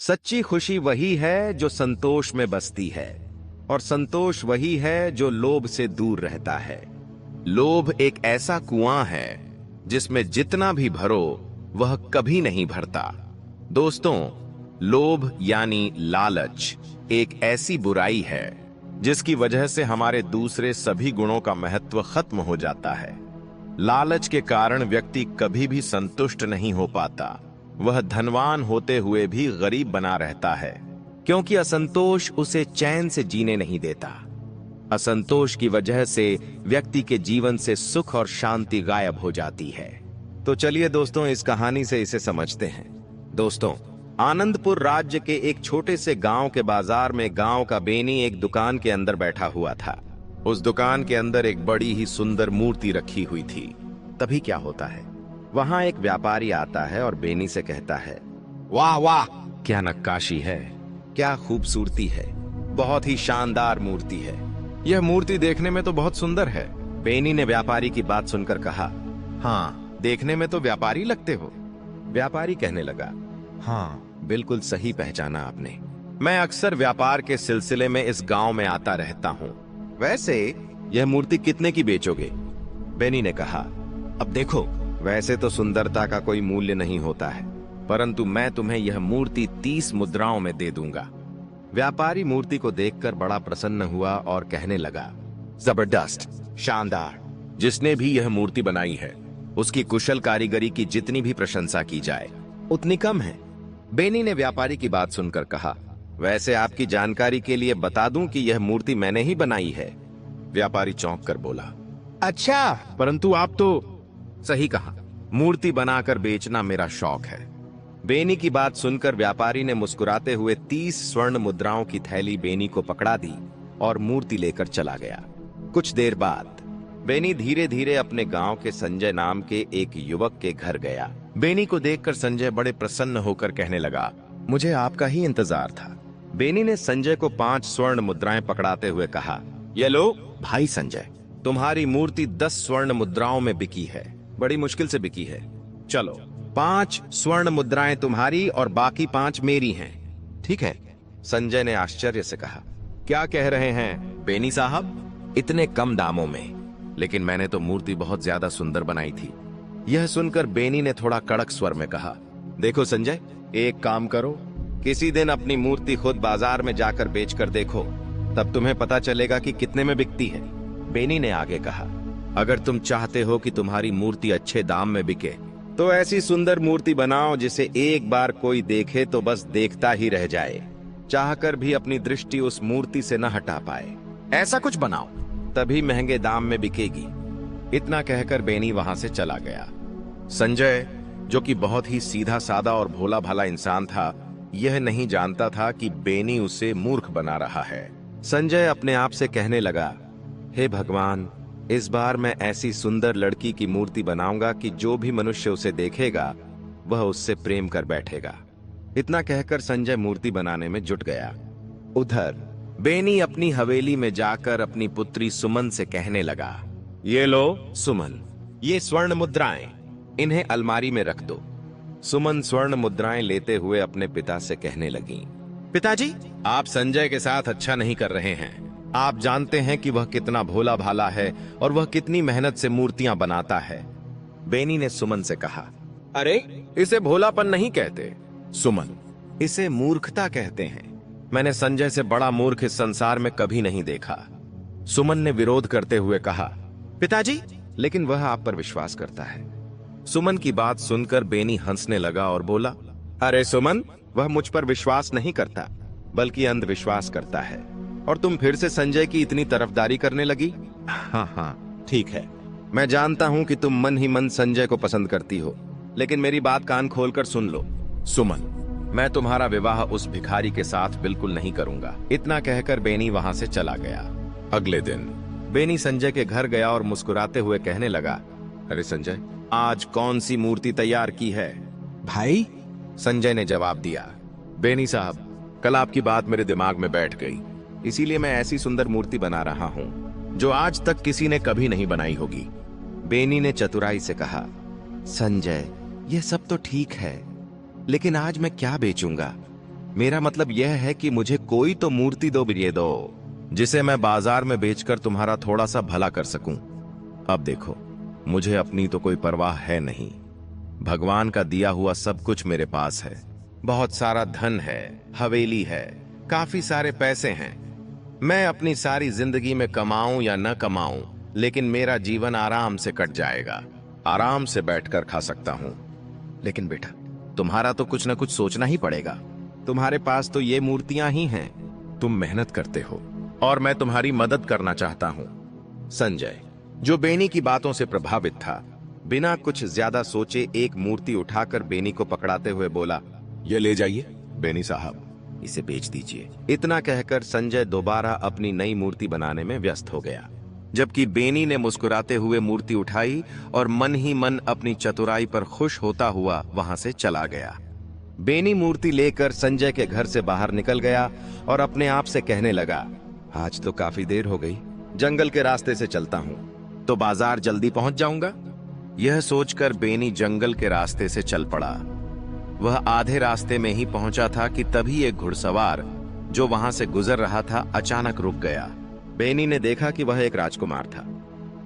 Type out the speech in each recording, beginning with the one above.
सच्ची खुशी वही है जो संतोष में बसती है, और संतोष वही है जो लोभ से दूर रहता है। लोभ एक ऐसा कुआं है जिसमें जितना भी भरो वह कभी नहीं भरता। दोस्तों, लोभ यानी लालच एक ऐसी बुराई है जिसकी वजह से हमारे दूसरे सभी गुणों का महत्व खत्म हो जाता है। लालच के कारण व्यक्ति कभी भी संतुष्ट नहीं हो पाता। वह धनवान होते हुए भी गरीब बना रहता है, क्योंकि असंतोष उसे चैन से जीने नहीं देता। असंतोष की वजह से व्यक्ति के जीवन से सुख और शांति गायब हो जाती है। तो चलिए दोस्तों, इस कहानी से इसे समझते हैं। दोस्तों, आनंदपुर राज्य के एक छोटे से गांव के बाजार में गांव का बेनी एक दुकान के अंदर बैठा हुआ था। उस दुकान के अंदर एक बड़ी ही सुंदर मूर्ति रखी हुई थी। तभी क्या होता है, वहां एक व्यापारी आता है और बेनी से कहता है, वाह वाह, क्या नक्काशी है, क्या खूबसूरती है, बहुत ही शानदार मूर्ति है। यह मूर्ति देखने में तो बहुत सुंदर है। बेनी ने व्यापारी की बात सुनकर कहा, हाँ, देखने में तो व्यापारी लगते हो। व्यापारी कहने लगा, हाँ, बिल्कुल सही पहचाना आपने। मैं अक्सर व्यापार के सिलसिले में इस गांव में आता रहता हूँ। वैसे यह मूर्ति कितने की बेचोगे? बेनी ने कहा, अब देखो, वैसे तो सुंदरता का कोई मूल्य नहीं होता है, परंतु मैं तुम्हें यह मूर्ति 30 मुद्राओं में दे दूंगा। व्यापारी मूर्ति को देखकर बड़ा प्रसन्न हुआ और कहने लगा, जबरदस्त, शानदार। जिसने भी यह मूर्ति बनाई है उसकी कुशल कारीगरी की जितनी भी प्रशंसा की जाए उतनी कम है। बेनी ने व्यापारी की बात सुनकर कहा, वैसे आपकी जानकारी के लिए बता दूं कि यह मूर्ति मैंने ही बनाई है। व्यापारी चौंक कर बोला, अच्छा, परंतु आप तो सही कहा, मूर्ति बनाकर बेचना मेरा शौक है। बेनी की बात सुनकर व्यापारी ने मुस्कुराते हुए 30 स्वर्ण मुद्राओं की थैली बेनी को पकड़ा दी और मूर्ति लेकर चला गया। कुछ देर बाद बेनी धीरे धीरे अपने गांव के संजय नाम के एक युवक के घर गया। बेनी को देखकर संजय बड़े प्रसन्न होकर कहने लगा, मुझे आपका ही इंतजार था। बेनी ने संजय को 5 स्वर्ण मुद्राएं पकड़ाते हुए कहा, ये लो भाई संजय, तुम्हारी मूर्ति 10 स्वर्ण मुद्राओं में बिकी है, बड़ी मुश्किल से बिकी है। चलो, 5 स्वर्ण मुद्राएं तुम्हारी और बाकी 5 मेरी हैं, ठीक है? संजय ने आश्चर्य से कहा, क्या कह रहे हैं बेनी साहब, इतने कम दामों में? लेकिन मैंने तो मूर्ति बहुत ज्यादा सुंदर बनाई थी। यह सुनकर बेनी ने थोड़ा कड़क स्वर में कहा, देखो संजय, एक काम करो, किसी दिन अपनी मूर्ति खुद बाजार में जाकर बेचकर देखो, तब तुम्हें पता चलेगा कि कितने में बिकती है। बेनी ने आगे कहा, अगर तुम चाहते हो कि तुम्हारी मूर्ति अच्छे दाम में बिके तो ऐसी सुंदर मूर्ति बनाओ जिसे एक बार कोई देखे तो बस देखता ही रह जाए, चाहकर भी अपनी दृष्टि उस मूर्ति से न हटा पाए। ऐसा कुछ बनाओ, तभी महंगे दाम में बिकेगी। इतना कहकर बेनी वहां से चला गया। संजय, जो कि बहुत ही सीधा साधा और भोला भाला इंसान था, यह नहीं जानता था कि बेनी उसे मूर्ख बना रहा है। संजय अपने आप से कहने लगा, हे भगवान, इस बार मैं ऐसी सुंदर लड़की की मूर्ति बनाऊंगा कि जो भी मनुष्य उसे देखेगा वह उससे प्रेम कर बैठेगा। इतना कहकर संजय मूर्ति बनाने में जुट गया। उधर बेनी अपनी हवेली में जाकर अपनी पुत्री सुमन से कहने लगा, ये लो सुमन, ये स्वर्ण मुद्राएं, इन्हें अलमारी में रख दो। सुमन स्वर्ण मुद्राएं लेते हुए अपने पिता से कहने लगी, पिताजी, आप संजय के साथ अच्छा नहीं कर रहे हैं। आप जानते हैं कि वह कितना भोला भाला है और वह कितनी मेहनत से मूर्तियां बनाता है। बेनी ने सुमन से कहा, अरे, इसे भोलापन नहीं कहते सुमन, इसे मूर्खता कहते हैं। मैंने संजय से बड़ा मूर्ख इस संसार में कभी नहीं देखा। सुमन ने विरोध करते हुए कहा, पिताजी, लेकिन वह आप पर विश्वास करता है। सुमन की बात सुनकर बेनी हंसने लगा और बोला, अरे सुमन, वह मुझ पर विश्वास नहीं करता बल्कि अंधविश्वास करता है, और तुम फिर से संजय की इतनी तरफदारी करने लगी। हाँ, ठीक है, मैं जानता हूं कि तुम मन ही मन संजय को पसंद करती हो, लेकिन मेरी बात कान खोलकर सुन लो। सुमन, मैं तुम्हारा विवाह उस भिखारी के साथ बिल्कुल नहीं करूंगा। इतना कहकर बेनी वहां से चला गया। अगले दिन बेनी संजय के घर गया और मुस्कुराते हुए कहने लगा, अरे संजय, आज कौन सी मूर्ति तैयार की है? भाई, संजय ने जवाब दिया, बेनी साहब, कल आपकी बात मेरे दिमाग में बैठ गई, इसीलिए मैं ऐसी सुंदर मूर्ति बना रहा हूँ जो आज तक किसी ने कभी नहीं बनाई होगी। बेनी ने चतुराई से कहा, संजय, यह सब तो ठीक है, लेकिन आज मैं क्या बेचूंगा? मेरा मतलब यह है कि मुझे कोई तो मूर्ति दो, ये दो, जिसे मैं बाजार में बेचकर तुम्हारा थोड़ा सा भला कर सकूं। अब देखो, मुझे अपनी तो कोई परवाह है नहीं। भगवान का दिया हुआ सब कुछ मेरे पास है। बहुत सारा धन है, हवेली है, काफी सारे पैसे हैं। मैं अपनी सारी जिंदगी में कमाऊं या न कमाऊं, लेकिन मेरा जीवन आराम से कट जाएगा। आराम से बैठकर खा सकता हूं। लेकिन बेटा, तुम्हारा तो कुछ न कुछ सोचना ही पड़ेगा। तुम्हारे पास तो ये मूर्तियां ही हैं। तुम मेहनत करते हो और मैं तुम्हारी मदद करना चाहता हूं। संजय, जो बेनी की बातों से प्रभावित था, बिना कुछ ज्यादा सोचे एक मूर्ति उठाकर बेनी को पकड़ाते हुए बोला, ये ले जाइए बेनी साहब, इसे बेच दीजिए। इतना कहकर संजय दोबारा अपनी नई मूर्ति बनाने में व्यस्त हो गया, जबकि बेनी ने मुस्कुराते हुए मूर्ति उठाई और मन ही मन अपनी चतुराई पर खुश होता हुआ वहां से चला गया। बेनी मूर्ति लेकर संजय के घर से बाहर निकल गया और अपने आप से कहने लगा, आज तो काफी देर हो गई, जंगल के रास्ते से चलता हूं तो बाजार जल्दी पहुंच जाऊंगा। यह सोचकर बेनी जंगल के रास्ते से चल पड़ा। वह आधे रास्ते में ही पहुंचा था कि तभी एक घुड़सवार जो वहां से गुजर रहा था अचानक रुक गया। बेनी ने देखा कि वह एक राजकुमार था।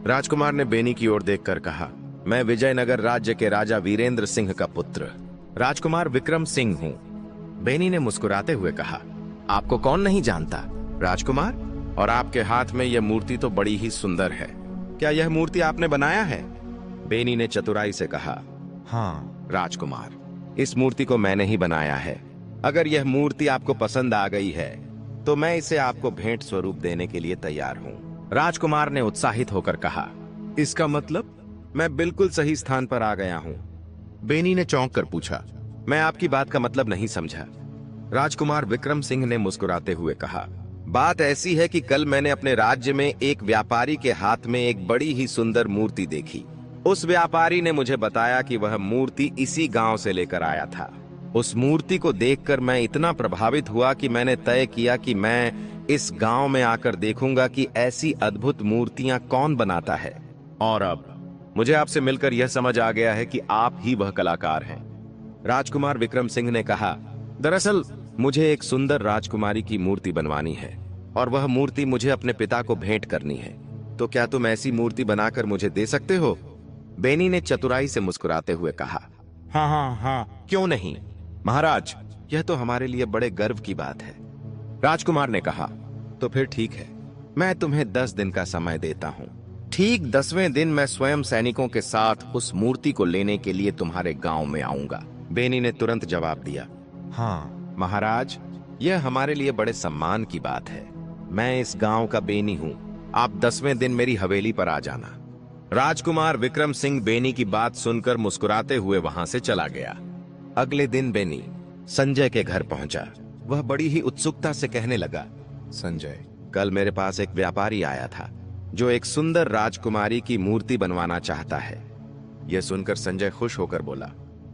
राजकुमार ने बेनी की ओर देखकर कहा, मैं विजयनगर राज्य के राजा वीरेंद्र सिंह का पुत्र राजकुमार विक्रम सिंह हूं। बेनी ने मुस्कुराते हुए कहा, आपको कौन नहीं जानता राजकुमार, और आपके हाथ में यह मूर्ति तो बड़ी ही सुंदर है। क्या यह मूर्ति आपने बनाया है? बेनी ने चतुराई से कहा, हाँ राजकुमार, इस मूर्ति को मैंने ही बनाया है। अगर यह मूर्ति आपको पसंद आ गई है तो मैं इसे आपको भेंट स्वरूप देने के लिए तैयार हूं। राजकुमार ने उत्साहित होकर कहा, इसका मतलब मैं बिल्कुल सही स्थान पर आ गया हूं। बेनी ने चौंक कर पूछा, मैं आपकी बात का मतलब नहीं समझा। राजकुमार विक्रम सिंह ने मुस्कुराते हुए कहा, बात ऐसी है कि कल मैंने अपने राज्य में एक व्यापारी के हाथ में एक बड़ी ही सुंदर मूर्ति देखी। उस व्यापारी ने मुझे बताया कि वह मूर्ति इसी गांव से लेकर आया था। उस मूर्ति को देखकर मैं इतना प्रभावित हुआ कि मैंने तय किया कि मैं इस गांव में आकर देखूंगा कि ऐसी अद्भुत मूर्तियां कौन बनाता है। और अब मुझे आपसे मिलकर यह समझ आ गया है कि आप ही वह कलाकार हैं। राजकुमार विक्रम सिंह ने कहा, दरअसल मुझे एक सुंदर राजकुमारी की मूर्ति बनवानी है और वह मूर्ति मुझे अपने पिता को भेंट करनी है। तो क्या तुम ऐसी मूर्ति बनाकर मुझे दे सकते हो? बेनी ने चतुराई से मुस्कुराते हुए कहा, हाँ हाँ हाँ, क्यों नहीं महाराज, यह तो हमारे लिए बड़े गर्व की बात है। राजकुमार ने कहा, तो फिर ठीक है, मैं तुम्हें 10 दिन का समय देता हूँ। ठीक 10वें दिन मैं स्वयं सैनिकों के साथ उस मूर्ति को लेने के लिए तुम्हारे गांव में आऊंगा। बेनी ने तुरंत जवाब दिया, हाँ महाराज, यह हमारे लिए बड़े सम्मान की बात है। मैं इस गांव का बेनी हूँ। आप 10वें दिन मेरी हवेली पर आ जाना। राजकुमार विक्रम सिंह बेनी की बात सुनकर मुस्कुराते हुए वहां से चला गया। अगले दिन बेनी संजय के घर पहुंचा। वह बड़ी ही उत्सुकता से कहने लगा, संजय, कल मेरे पास एक व्यापारी आया था जो एक सुंदर राजकुमारी की मूर्ति बनवाना चाहता है। यह सुनकर संजय खुश होकर बोला,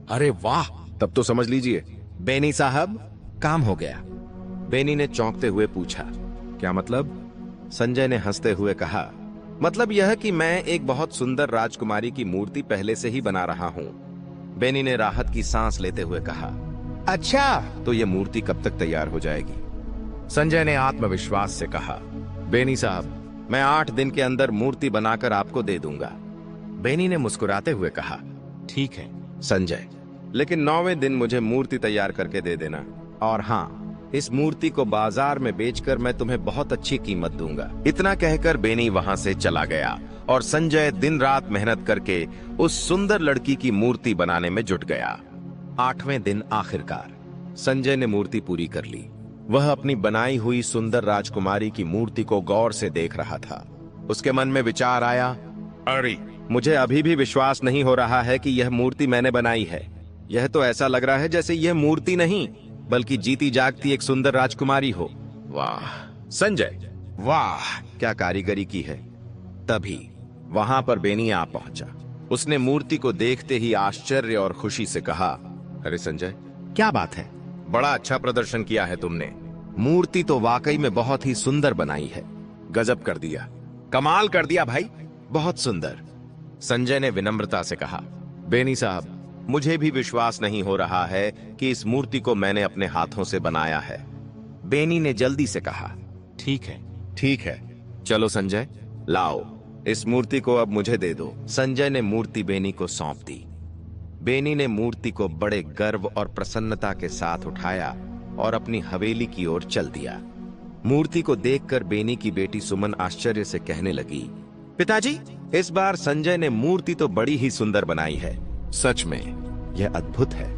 अरे वाह, तब तो समझ लीजिए बेनी साहब, काम हो गया। बेनी ने चौंकते हुए पूछा, क्या मतलब? संजय ने हंसते हुए कहा, मतलब यह कि मैं एक बहुत सुंदर राजकुमारी की मूर्ति पहले से ही बना रहा हूँ। बेनी ने राहत की सांस लेते हुए कहा, अच्छा, तो यह मूर्ति कब तक तैयार हो जाएगी? संजय ने आत्मविश्वास से कहा, बेनी साहब, मैं 8 दिन के अंदर मूर्ति बनाकर आपको दे दूंगा। बेनी ने मुस्कुराते हुए कहा, ठीक है संजय, लेकिन 9वें दिन मुझे मूर्ति तैयार करके दे देना। और हाँ, इस मूर्ति को बाजार में बेचकर मैं तुम्हें बहुत अच्छी कीमत दूंगा। इतना कहकर बेनी वहां से चला गया और संजय दिन रात मेहनत करके उस सुंदर लड़की की मूर्ति बनाने में जुट गया। 8वें दिन आखिरकार संजय ने मूर्ति पूरी कर ली। वह अपनी बनाई हुई सुंदर राजकुमारी की मूर्ति को गौर से देख रहा था। उसके मन में विचार आया, अरे, मुझे अभी भी विश्वास नहीं हो रहा है कि यह मूर्ति मैंने बनाई है। यह तो ऐसा लग रहा है जैसे यह मूर्ति नहीं बल्कि जीती जागती एक सुंदर राजकुमारी हो। वाह संजय, वाह, क्या कारीगरी की है। तभी वहां पर बेनी आ पहुंचा। उसने मूर्ति को देखते ही आश्चर्य और खुशी से कहा, अरे संजय, क्या बात है, बड़ा अच्छा प्रदर्शन किया है तुमने। मूर्ति तो वाकई में बहुत ही सुंदर बनाई है। गजब कर दिया, कमाल कर दिया भाई, बहुत सुंदर। संजय ने विनम्रता से कहा, बेनी साहब, मुझे भी विश्वास नहीं हो रहा है कि इस मूर्ति को मैंने अपने हाथों से बनाया है। बेनी ने जल्दी से कहा। ठीक है, चलो संजय, लाओ इस मूर्ति को अब मुझे दे दो। संजय ने मूर्ति बेनी को सौंप दी। बेनी ने मूर्ति को बड़े गर्व और प्रसन्नता के साथ उठाया और अपनी हवेली की ओर चल दिया। मूर्ति को देखकर बेनी की बेटी सुमन आश्चर्य से कहने लगी, पिताजी, इस बार संजय ने मूर्ति तो बड़ी ही सुंदर बनाई है। सच में यह अद्भुत है।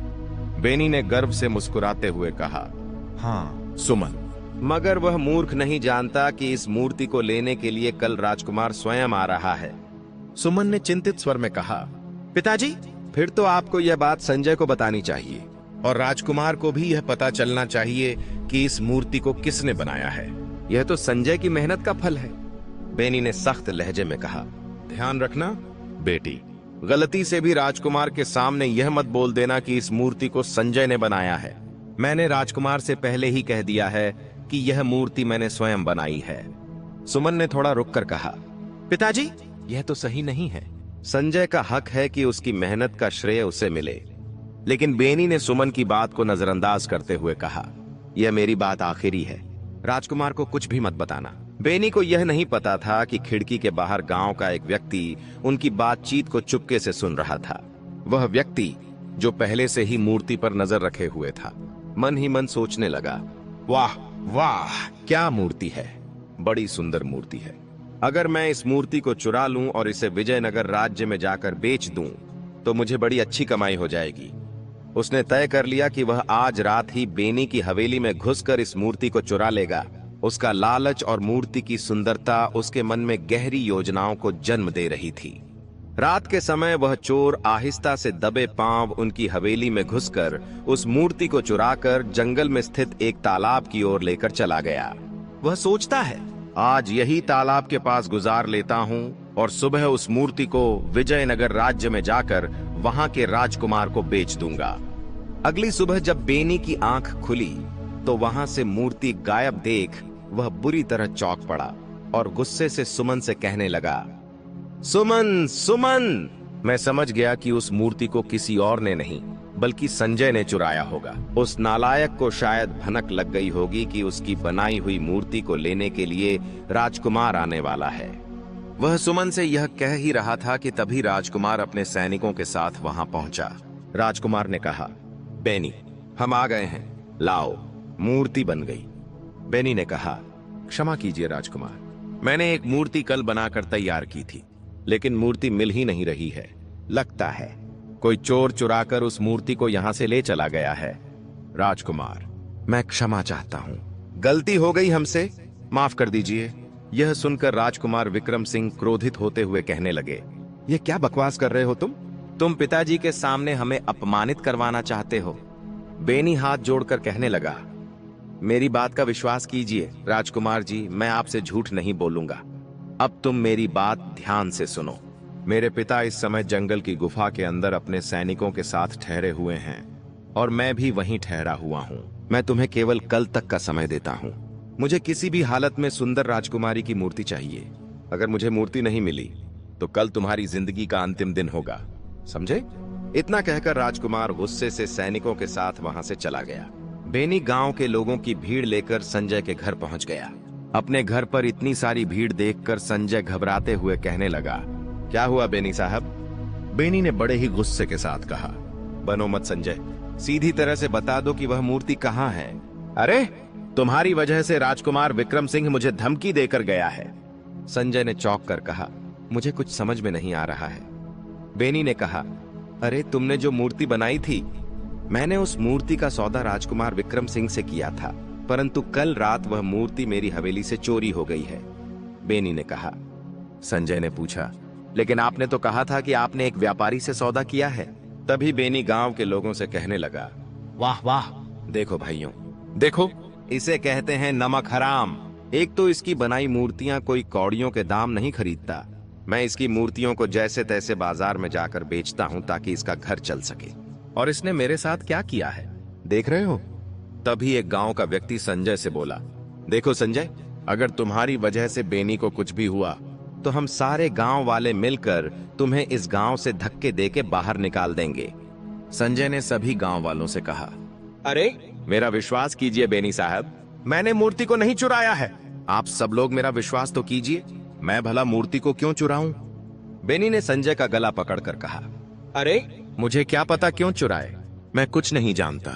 बेनी ने गर्व से मुस्कुराते हुए कहा। हाँ सुमन, मगर वह मूर्ख नहीं जानता कि इस मूर्ति को लेने के लिए कल राजकुमार स्वयं आ रहा है। सुमन ने चिंतित स्वर में कहा, पिताजी, फिर तो आपको यह बात संजय को बतानी चाहिए और राजकुमार को भी यह पता चलना चाहिए कि इस मूर्ति को किसने बनाया है। यह तो संजय की मेहनत का फल है। बेनी ने सख्त लहजे में कहा। ध्यान रखना बेटी, गलती से भी राजकुमार के सामने यह मत बोल देना कि इस मूर्ति को संजय ने बनाया है। मैंने राजकुमार से पहले ही कह दिया है कि यह मूर्ति मैंने स्वयं बनाई है। सुमन ने थोड़ा रुककर कहा, पिताजी, यह तो सही नहीं है। संजय का हक है कि उसकी मेहनत का श्रेय उसे मिले। लेकिन बेनी ने सुमन की बात को नजरअंदाज करते हुए कहा, यह मेरी बात आखिरी है, राजकुमार को कुछ भी मत बताना। बेनी को यह नहीं पता था कि खिड़की के बाहर गांव का एक व्यक्ति उनकी बातचीत को चुपके से सुन रहा था। वह व्यक्ति जो पहले से ही मूर्ति पर नजर रखे हुए था, मन ही मन सोचने लगा, वाह वाह, क्या मूर्ति है, बड़ी सुंदर मूर्ति है। अगर मैं इस मूर्ति को चुरा लूं और इसे विजयनगर राज्य में जाकर बेच दूं तो मुझे बड़ी अच्छी कमाई हो जाएगी। उसने तय कर लिया कि वह आज रात ही बेनी की हवेली में घुसकर इस मूर्ति को चुरा लेगा। उसका लालच और मूर्ति की सुंदरता उसके मन में गहरी योजनाओं को जन्म दे रही थी। रात के समय वह चोर आहिस्ता से दबे पांव उनकी हवेली में घुसकर उस मूर्ति को चुराकर जंगल में स्थित एक तालाब की ओर लेकर चला गया। वह सोचता है, आज यही तालाब के पास गुजार लेता हूं और सुबह उस मूर्ति को विजयनगर राज्य में जाकर वहां के राजकुमार को बेच दूंगा। अगली सुबह जब बेनी की आंख खुली तो वहां से मूर्ति गायब देख वह बुरी तरह चौंक पड़ा और गुस्से से सुमन से कहने लगा, सुमन सुमन, मैं समझ गया कि उस मूर्ति को किसी और ने नहीं बल्कि संजय ने चुराया होगा। उस नालायक को शायद भनक लग गई होगी कि उसकी बनाई हुई मूर्ति को लेने के लिए राजकुमार आने वाला है। वह सुमन से यह कह ही रहा था कि तभी राजकुमार अपने सैनिकों के साथ वहां पहुंचा। राजकुमार ने कहा, बेनी, हम आ गए हैं, लाओ, मूर्ति बन गई। बेनी ने कहा, क्षमा कीजिए राजकुमार, मैंने एक मूर्ति कल बनाकर तैयार की थी, लेकिन मूर्ति मिल ही नहीं रही है। लगता है कोई चोर चुराकर उस मूर्ति को यहां से ले चला गया है। राजकुमार, मैं क्षमा चाहता हूं, गलती हो गई हमसे, माफ कर दीजिए। यह सुनकर राजकुमार विक्रम सिंह क्रोधित होते हुए कहने लगे, यह क्या बकवास कर रहे हो तुम पिताजी के सामने हमें अपमानित करवाना चाहते हो। बेनी हाथ जोड़कर कहने लगा, मेरी बात का विश्वास कीजिए राजकुमार जी, मैं आपसे झूठ नहीं बोलूंगा। अब तुम मेरी बात ध्यान से सुनो। मेरे पिता इस समय जंगल की गुफा के अंदर अपने सैनिकों के साथ ठहरे हुए हैं और मैं भी वहीं ठहरा हुआ हूँ। मैं तुम्हें केवल कल तक का समय देता हूँ। मुझे किसी भी हालत में सुंदर राजकुमारी की मूर्ति चाहिए। अगर मुझे मूर्ति नहीं मिली तो कल तुम्हारी जिंदगी का अंतिम दिन होगा, समझे? इतना कहकर राजकुमार गुस्से से सैनिकों के साथ वहां से चला गया। बेनी गांव के लोगों की भीड़ लेकर संजय के घर पहुंच गया। अपने घर पर इतनी सारी भीड़ देखकर संजय घबराते हुए कहने लगा, क्या हुआ बेनी साहब? बेनी ने बड़े ही गुस्से के साथ कहा, बनो मत संजय, सीधी तरह से बता दो कि वह मूर्ति कहाँ है। अरे, तुम्हारी वजह से राजकुमार विक्रम सिंह मुझे धमकी देकर गया है। संजय ने चौंक कर कहा, मुझे कुछ समझ में नहीं आ रहा है। बेनी ने कहा, अरे तुमने जो मूर्ति बनाई थी, मैंने उस मूर्ति का सौदा राजकुमार विक्रम सिंह से किया था, परंतु कल रात वह मूर्ति मेरी हवेली से चोरी हो गई है। बेनी ने कहा। संजय ने पूछा, लेकिन आपने तो कहा था कि आपने एक व्यापारी से सौदा किया है। तभी बेनी गांव के लोगों से कहने लगा, वाह वाह, देखो भाइयों, देखो, इसे कहते हैं नमक हराम। एक तो इसकी बनाई मूर्तियां कोई कौड़ियों के दाम नहीं खरीदता। मैं इसकी मूर्तियों को जैसे तैसे बाजार में जाकर बेचता हूं ताकि इसका घर चल सके। और इसने मेरे साथ क्या किया है, देख रहे हो? तभी एक गांव का व्यक्ति संजय से बोला, देखो संजय, अगर तुम्हारी वजह से बेनी को कुछ भी हुआ तो हम सारे गांव वाले मिलकर तुम्हें इस गांव से धक्के देके बाहर निकाल देंगे। संजय ने सभी गांव वालों से कहा, अरे मेरा विश्वास कीजिए बेनी साहब, मैंने मूर्ति को नहीं चुराया है। आप सब लोग मेरा विश्वास तो कीजिए, मैं भला मूर्ति को क्यों चुराऊं? बेनी ने संजय का गला पकड़कर कहा, अरे मुझे क्या पता क्यों चुराए, मैं कुछ नहीं जानता।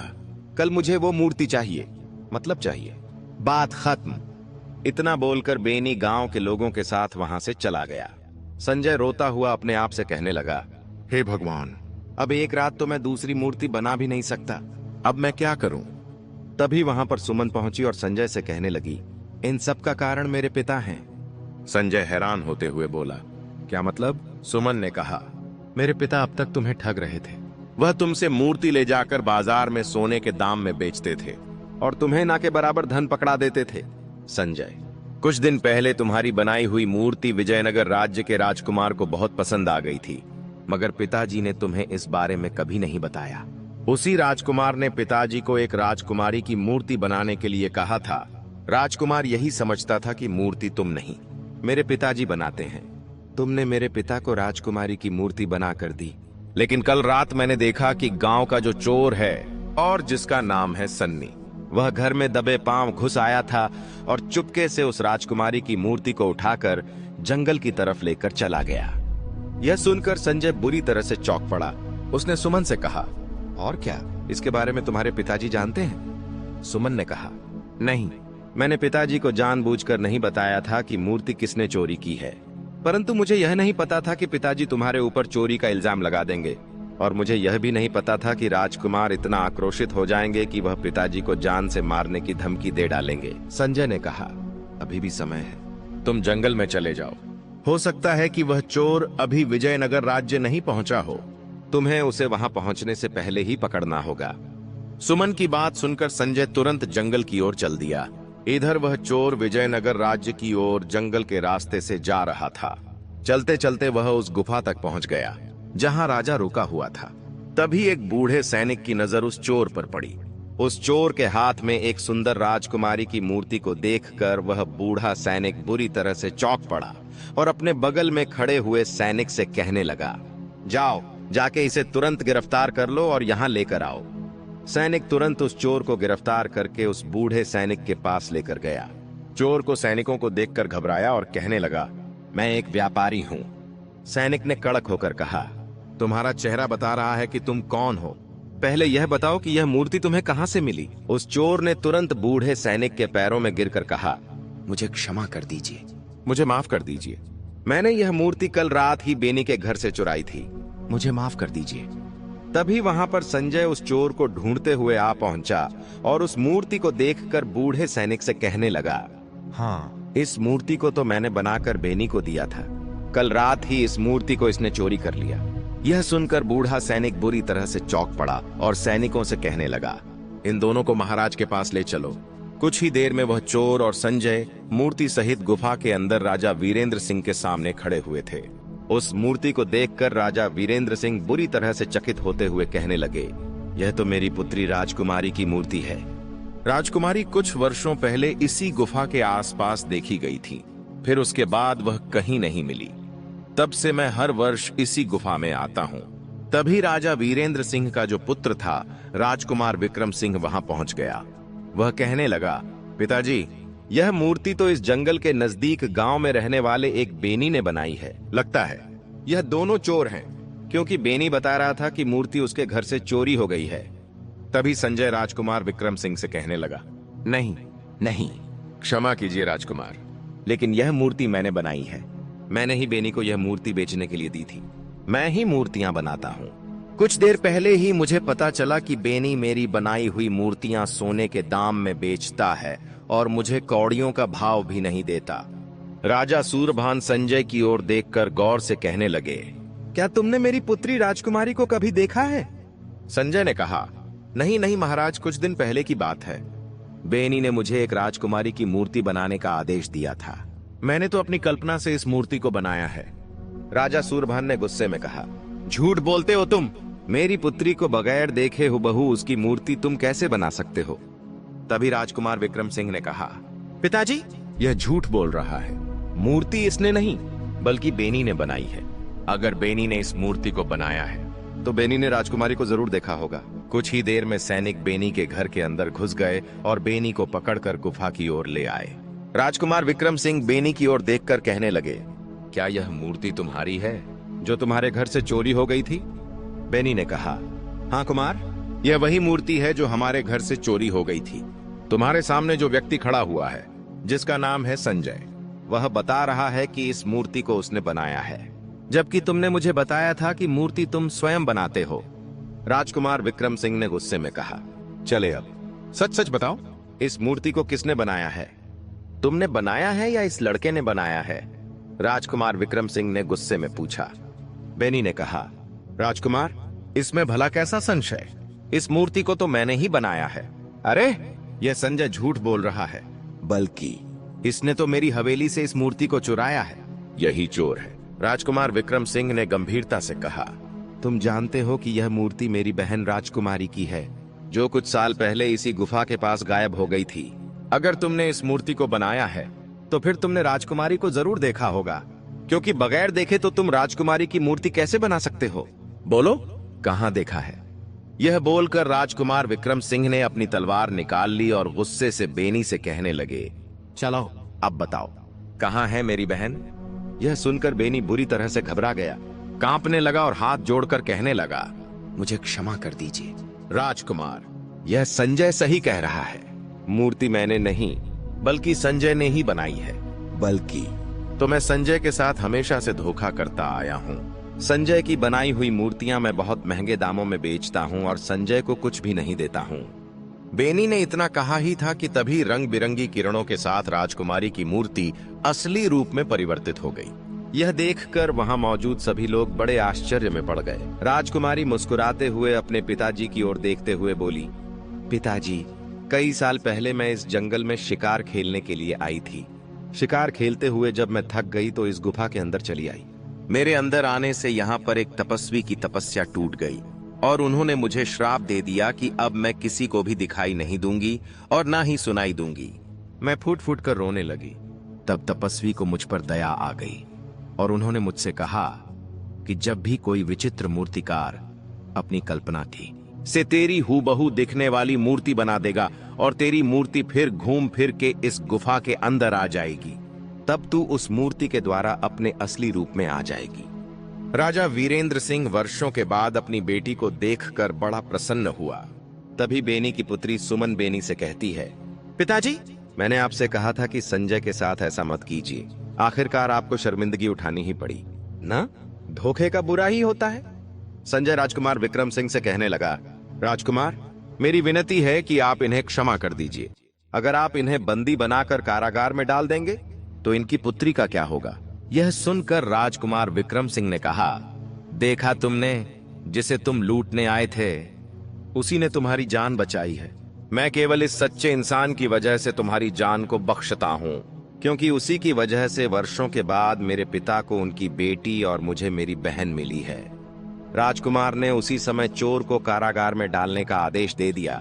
कल मुझे वो मूर्ति चाहिए, मतलब चाहिए, बात खत्म। इतना बोलकर बेनी गांव के लोगों के साथ वहां से चला गया। संजय रोता हुआ अपने आप से कहने लगा, हे भगवान, अब एक रात तो मैं दूसरी मूर्ति बना भी नहीं सकता, अब मैं क्या करूं? तभी वहां पर सुमन पहुंची और संजय से कहने लगी, इन सब का कारण मेरे पिता हैं। संजय हैरान होते हुए बोला, क्या मतलब? सुमन ने कहा, मेरे पिता अब तक तुम्हें ठग रहे थे। वह तुमसे मूर्ति ले जाकर बाजार में सोने के दाम में बेचते थे और तुम्हें ना के बराबर धन पकड़ा देते थे। संजय, कुछ दिन पहले तुम्हारी बनाई हुई मूर्ति विजयनगर राज्य के राजकुमार को बहुत पसंद आ गई थी, मगर पिताजी ने तुम्हें इस बारे में कभी नहीं बताया। उसी राजकुमार ने पिताजी को एक राजकुमारी की मूर्ति बनाने के लिए कहा था। राजकुमार यही समझता था कि मूर्ति तुम नहीं, मेरे पिताजी बनाते हैं। तुमने मेरे पिता को राजकुमारी की मूर्ति बना कर दी, लेकिन कल रात मैंने देखा कि गांव का जो चोर है और जिसका नाम है सन्नी, वह घर में दबे पांव घुस आया था और चुपके से उस राजकुमारी की मूर्ति को उठाकर जंगल की तरफ लेकर चला गया। यह सुनकर संजय बुरी तरह से चौंक पड़ा। उसने सुमन से कहा, और क्या इसके बारे में तुम्हारे पिताजी जानते हैं? सुमन ने कहा, नहीं, मैंने पिताजी को जानबूझकर नहीं बताया था कि मूर्ति किसने चोरी की है, परंतु मुझे यह नहीं पता था कि पिताजी तुम्हारे ऊपर चोरी का इल्जाम लगा देंगे, और मुझे यह भी नहीं पता था कि राजकुमार इतना आक्रोशित हो जाएंगे कि वह पिताजी को जान से मारने की धमकी दे डालेंगे। संजय ने कहा, अभी भी समय है, तुम जंगल में चले जाओ, हो सकता है कि वह चोर अभी विजयनगर राज्य नहीं पहुंचा हो, तुम्हें उसे वहां पहुंचने से पहले ही पकड़ना होगा। सुमन की बात सुनकर संजय तुरंत जंगल की ओर चल दिया। इधर वह चोर विजयनगर राज्य की ओर जंगल के रास्ते से जा रहा था। चलते चलते वह उस गुफा तक पहुंच गया जहां राजा रुका हुआ था। तभी एक बूढ़े सैनिक की नजर उस चोर पर पड़ी। उस चोर के हाथ में एक सुंदर राजकुमारी की मूर्ति को देखकर वह बूढ़ा सैनिक बुरी तरह से चौंक पड़ा और अपने बगल में खड़े हुए सैनिक से कहने लगा, जाओ, जाके इसे तुरंत गिरफ्तार कर लो और यहाँ लेकर आओ। सैनिक तुरंत उस चोर को गिरफ्तार करके उस बूढ़े सैनिक के पास लेकर गया। चोर को सैनिकों को देखकर घबराया और कहने लगा, मैं एक व्यापारी हूँ। सैनिक ने कड़क होकर कहा, तुम्हारा चेहरा बता रहा है कि तुम कौन हो, पहले यह बताओ कि यह मूर्ति तुम्हें कहां से मिली। उस चोर ने तुरंत बूढ़े सैनिक के पैरों में गिरकर कहा, मुझे क्षमा कर दीजिए, मुझे माफ कर दीजिए, मैंने यह मूर्ति कल रात ही बेनी के घर से चुराई थी, मुझे माफ कर दीजिए। तभी वहां पर संजय उस चोर को ढूंढते हुए आ पहुंचा और उस मूर्ति को देखकर बूढ़े सैनिक से कहने लगा, हाँ, इस मूर्ति को तो मैंने बनाकर बेनी को दिया था, कल रात ही इस मूर्ति को इसने चोरी कर लिया। यह सुनकर बूढ़ा सैनिक बुरी तरह से चौंक पड़ा और सैनिकों से कहने लगा, इन दोनों को महाराज के पास ले चलो। कुछ ही देर में वह चोर और संजय मूर्ति सहित गुफा के अंदर राजा वीरेंद्र सिंह के सामने खड़े हुए थे। उस मूर्ति को देखकर राजा वीरेंद्र सिंह बुरी तरह से चकित होते हुए कहने लगे, यह तो मेरी पुत्री राजकुमारी की मूर्ति है। राजकुमारी कुछ वर्षों पहले इसी गुफा के आसपास देखी गई थी, फिर उसके बाद वह कहीं नहीं मिली। तब से मैं हर वर्ष इसी गुफा में आता हूँ। तभी राजा वीरेंद्र सिंह का जो पुत्र था राजकुमार विक्रम सिंह वहां पहुंच गया। वह कहने लगा, पिताजी, यह मूर्ति तो इस जंगल के नजदीक गांव में रहने वाले एक बेनी ने बनाई है। लगता है यह दोनों चोर हैं, क्योंकि बेनी बता रहा था कि मूर्ति उसके घर से चोरी हो गई है। तभी संजय राजकुमार विक्रम सिंह से कहने लगा, नहीं नहीं, क्षमा कीजिए राजकुमार, लेकिन यह मूर्ति मैंने बनाई है। मैंने ही बेनी को यह मूर्ति बेचने के लिए दी थी। मैं ही मूर्तियां बनाता हूँ। कुछ देर पहले ही मुझे पता चला कि बेनी मेरी बनाई हुई मूर्तियां सोने के दाम में बेचता है और मुझे कौड़ियों का भाव भी नहीं देता। राजा सूरभान संजय की ओर देखकर गौर से कहने लगे, क्या तुमने मेरी पुत्री राजकुमारी को कभी देखा है? संजय ने कहा, नहीं नहीं महाराज, कुछ दिन पहले की बात है। बेनी ने मुझे एक राजकुमारी की मूर्ति बनाने का आदेश दिया था। मैंने तो अपनी कल्पना से इस मूर्ति को बनाया है। राजा सूरभान ने गुस्से में कहा, झूठ बोलते हो तुम। मेरी पुत्री को बगैर देखे हुबहू उसकी मूर्ति तुम कैसे बना सकते हो? तभी राजकुमार विक्रम सिंह ने कहा, पिताजी, यह झूठ बोल रहा है। मूर्ति इसने नहीं बल्कि बेनी ने बनाई है। अगर बेनी ने इस मूर्ति को बनाया है तो बेनी ने राजकुमारी को जरूर देखा होगा। कुछ ही देर में सैनिक बेनी के घर के अंदर घुस गए और बेनी को पकड़कर गुफा की ओर ले आए। राजकुमार विक्रम सिंह बेनी की ओर देखकर कहने लगे, क्या यह मूर्ति तुम्हारी है जो तुम्हारे घर से चोरी हो गई थी? बेनी ने कहा, हाँ कुमार, यह वही मूर्ति है जो हमारे घर से चोरी हो गई थी। तुम्हारे सामने जो व्यक्ति खड़ा हुआ है, जिसका नाम है संजय, वह बता रहा है कि इस मूर्ति को उसने बनाया है, जबकि तुमने मुझे बताया था कि मूर्ति तुम स्वयं बनाते हो। राजकुमार विक्रम सिंह ने गुस्से में कहा, चले अब सच सच बताओ, इस मूर्ति को किसने बनाया है? तुमने बनाया है या इस लड़के ने बनाया है? राजकुमार विक्रम सिंह ने गुस्से में पूछा। बेनी ने कहा, राजकुमार, इसमें भला कैसा संशय? इस मूर्ति को तो मैंने ही बनाया है। अरे, यह संजय झूठ बोल रहा है, बल्कि इसने तो मेरी हवेली से इस मूर्ति को चुराया है। यही चोर है। राजकुमार विक्रम सिंह ने गंभीरता से कहा, तुम जानते हो कि यह मूर्ति मेरी बहन राजकुमारी की है, जो कुछ साल पहले इसी गुफा के पास गायब हो गई थी। अगर तुमने इस मूर्ति को बनाया है तो फिर तुमने राजकुमारी को जरूर देखा होगा, क्योंकि बगैर देखे तो तुम राजकुमारी की मूर्ति कैसे बना सकते हो? बोलो, कहां देखा है? यह बोलकर राजकुमार विक्रम सिंह ने अपनी तलवार निकाल ली और गुस्से से बेनी से कहने लगे, चलो अब बताओ, कहां है मेरी बहन? यह सुनकर बेनी बुरी तरह से घबरा गया, कांपने लगा और हाथ जोड़कर कहने लगा, मुझे क्षमा कर दीजिए राजकुमार, यह संजय सही कह रहा है। मूर्ति मैंने नहीं बल्कि संजय ने ही बनाई है। बल्कि तो मैं संजय के साथ हमेशा से धोखा करता आया हूँ। संजय की बनाई हुई मूर्तियां मैं बहुत महंगे दामों में बेचता हूँ और संजय को कुछ भी नहीं देता हूँ। बेनी ने इतना कहा ही था कि तभी रंग बिरंगी किरणों के साथ राजकुमारी की मूर्ति असली रूप में परिवर्तित हो गई। यह देखकर वहां मौजूद सभी लोग बड़े आश्चर्य में पड़ गए। राजकुमारी मुस्कुराते हुए अपने पिताजी की ओर देखते हुए बोली, पिताजी, कई साल पहले मैं इस जंगल में शिकार खेलने के लिए आई थी। शिकार खेलते हुए जब मैं थक गई तो इस गुफा के अंदर चली आई। मेरे अंदर आने से यहाँ पर एक तपस्वी की तपस्या टूट गई और उन्होंने मुझे श्राप दे दिया कि अब मैं किसी को भी दिखाई नहीं दूंगी और ना ही सुनाई दूंगी। मैं फूट फूट कर रोने लगी। तब तपस्वी को मुझ पर दया आ गई और उन्होंने मुझसे कहा कि जब भी कोई विचित्र मूर्तिकार अपनी कल्पना की से तेरी हूबहू दिखने वाली मूर्ति बना देगा और तेरी मूर्ति फिर घूम फिर के इस गुफा के अंदर आ जाएगी, तब तू उस मूर्ति के द्वारा अपने असली रूप में आ जाएगी। राजा वीरेंद्र सिंह वर्षों के बाद अपनी बेटी को देखकर बड़ा प्रसन्न हुआ। तभी बेनी की पुत्री सुमन बेनी से कहती है, पिताजी, मैंने आपसे कहा था कि संजय के साथ ऐसा मत कीजिए। आखिरकार आपको शर्मिंदगी उठानी ही पड़ी ना? धोखे का बुरा ही होता है। संजय राजकुमार विक्रम सिंह से कहने लगा, राजकुमार, मेरी विनती है कि आप इन्हें क्षमा कर दीजिए। अगर आप इन्हें बंदी बनाकर कारागार में डाल देंगे तो इनकी पुत्री का क्या होगा? यह सुनकर राजकुमार विक्रम सिंह ने कहा, देखा तुमने, जिसे तुम लूटने आए थे उसी ने तुम्हारी जान बचाई है। मैं केवल इस सच्चे इंसान की वजह से तुम्हारी जान को बख्शता हूँ, क्योंकि उसी की वजह से वर्षों के बाद मेरे पिता को उनकी बेटी और मुझे मेरी बहन मिली है। राजकुमार ने उसी समय चोर को कारागार में डालने का आदेश दे दिया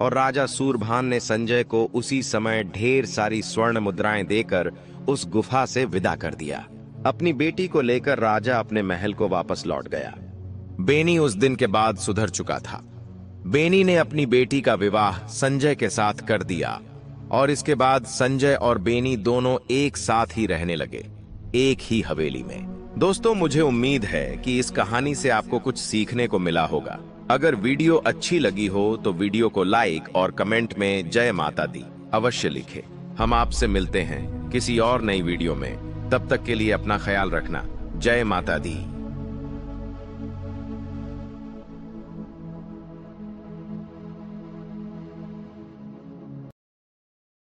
और राजा सूरभान ने संजय को उसी समय ढेर सारी स्वर्ण मुद्राएं देकर उस गुफा से विदा कर दिया। अपनी बेटी को लेकर राजा अपने महल को वापस लौट गया। बेनी उस दिन के बाद सुधर चुका था। बेनी ने अपनी बेटी का विवाह संजय के साथ कर दिया और इसके बाद संजय और बेनी दोनों एक साथ ही रहने लगे, एक ही हवेली में। दोस्तों, मुझे उम्मीद है कि इस कहानी से आपको कुछ सीखने को मिला होगा। अगर वीडियो अच्छी लगी हो तो वीडियो को लाइक और कमेंट में जय माता दी अवश्य लिखें। हम आपसे मिलते हैं किसी और नई वीडियो में। तब तक के लिए अपना ख्याल रखना। जय माता दी।